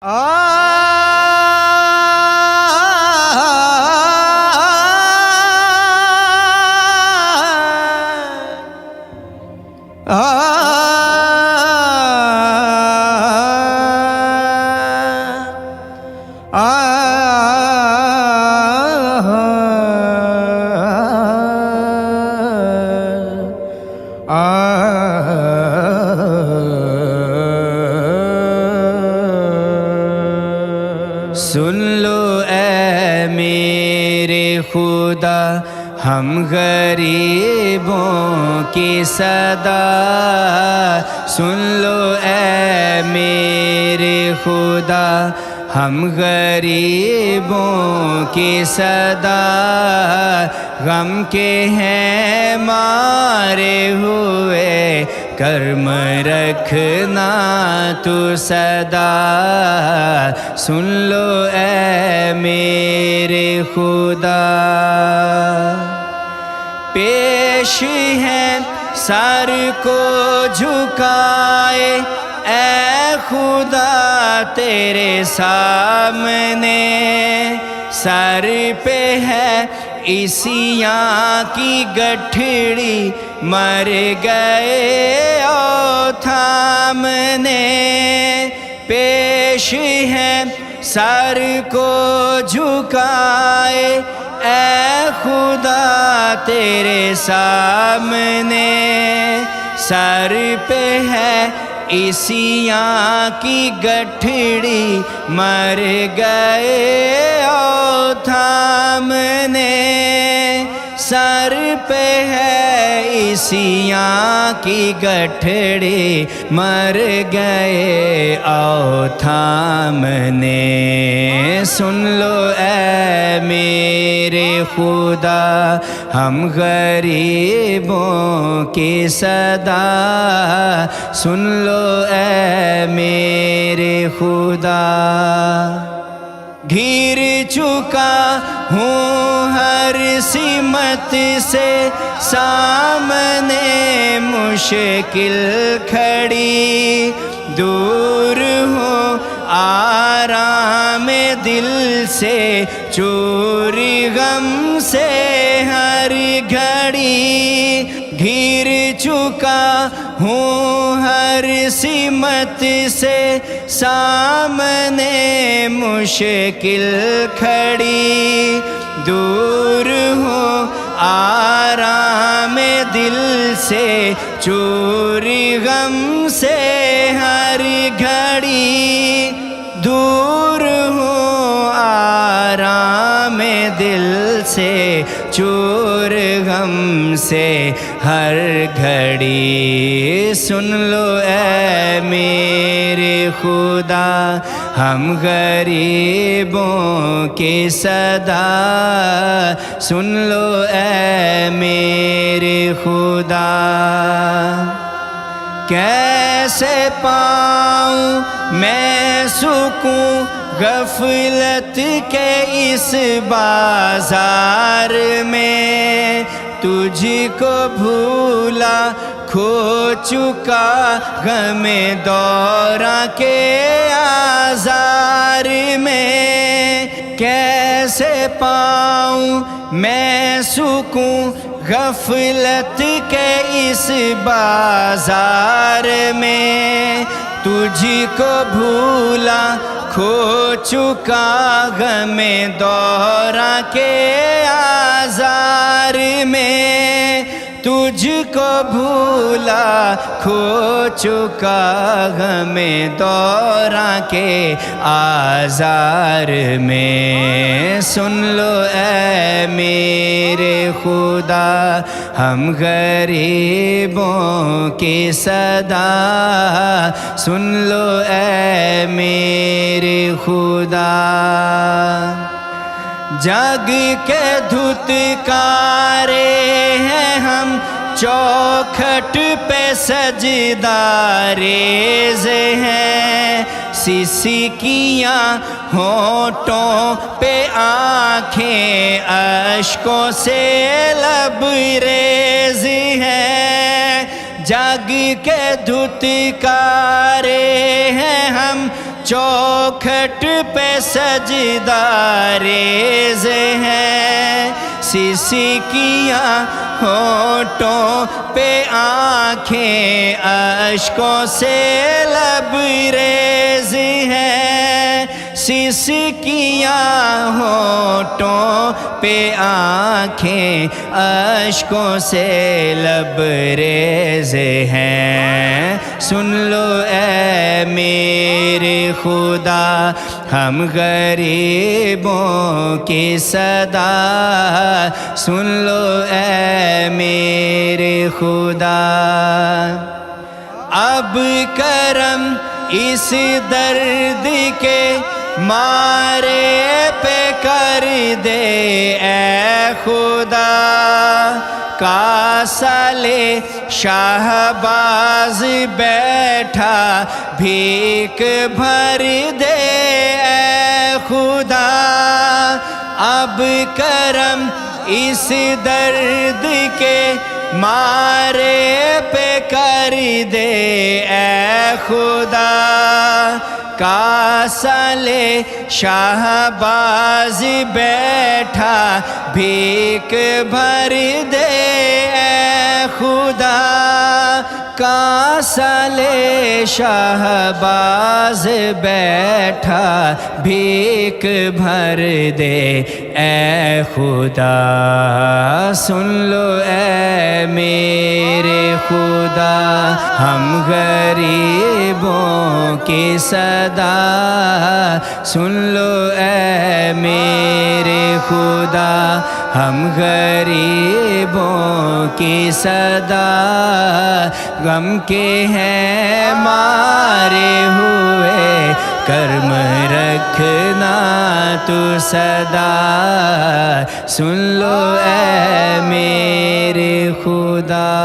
سن لو اے میرے خدا ہم غریبوں کی صدا، سن لو اے میرے خدا ہم غریبوں کی صدا، غم کے ہیں مارے ہوئے کرم رکھنا تو صدا، سن لو اے میرے خدا۔ پیش ہے سر کو جھکائے اے خدا تیرے سامنے، سر پہ ہے عیسیاں کی گٹھڑی مر گئے او تھامنے، پیش ہے سر کو جھکائے اے خدا تیرے سامنے، سر پہ ہے عیسیاں کی گٹھڑی مر گئے او تھامنے، سر پہ ہے عیسیاں کی گٹھڑی مر گئے او تھامنے، سن لو اے میرے خدا ہم غریبوں کی صدا، سن لو اے میرے خدا۔ گھر چکا ہوں ہر سمت سے سامنے مشکل کھڑی، دور ہو آرام دل سے چوری غم سے ہر گھڑی، گھر چکا ہوں ہر سمت سے سامنے مشکل کھڑی، دور ہو آرام دل سے چوری غم سے ہر گھڑی، دور ہو آرام دل سے چور غم سے ہر گھڑی، سن لو اے میرے خدا ہم غریبوں کی صدا، سن لو اے میرے خدا۔ کیسے پاؤں میں سکون غفلت کے اس بازار میں، تجھ کو بھولا کھو چکا غم دورہ کے آزار میں، کیسے پاؤں میں سکون غفلت کے اس بازار میں، تجھ کو بھولا کھو چکا غم دورہ کے آزار میں، تجھ کو بھولا کھو چکا غم دورہ کے آزار میں، سن لو اے میرے خدا ہم غریبوں کی صدا، سن لو اے میرے خدا۔ جگ کے دھتکارے ہیں ہم چوکھٹ پہ سجدہ ریز ہیں، سسکیاں ہونٹوں پہ آنکھیں اشکوں سے لبریز ہیں، جگ کے دھتکارے ہیں ہم چوکھٹ پہ سجدہ ریز ہیں، سسکیاں ہونٹوں پہ آنکھیں اشکوں سے لبریز ہیں، سسکیاں ہونٹوں پہ آنکھیں اشکوں سے لبریز ہیں۔ سن لو اے میرے خدا ہم غریبوں کی صدا، سن لو اے میرے خدا۔ اب کرم اس درد کے مارے پہ کر دے اے خدا، کاسالے شہباز بیٹھا بھیک بھر دے اے خدا، اب کرم اس درد کے مارے پہ کر دے اے خدا، کاسالے شہباز بیٹھا بھیک بھر دے اے خدا، کاسالے شہباز بیٹھا بھیک بھر دے اے خدا۔ سن لو اے میرے خدا ہم غریبوں کی صدا، سن لو اے میرے خدا ہم غریبوں کی صدا، غم کے ہیں مارے ہوئے کرم رکھنا تو صدا، سن لو اے میرے خدا۔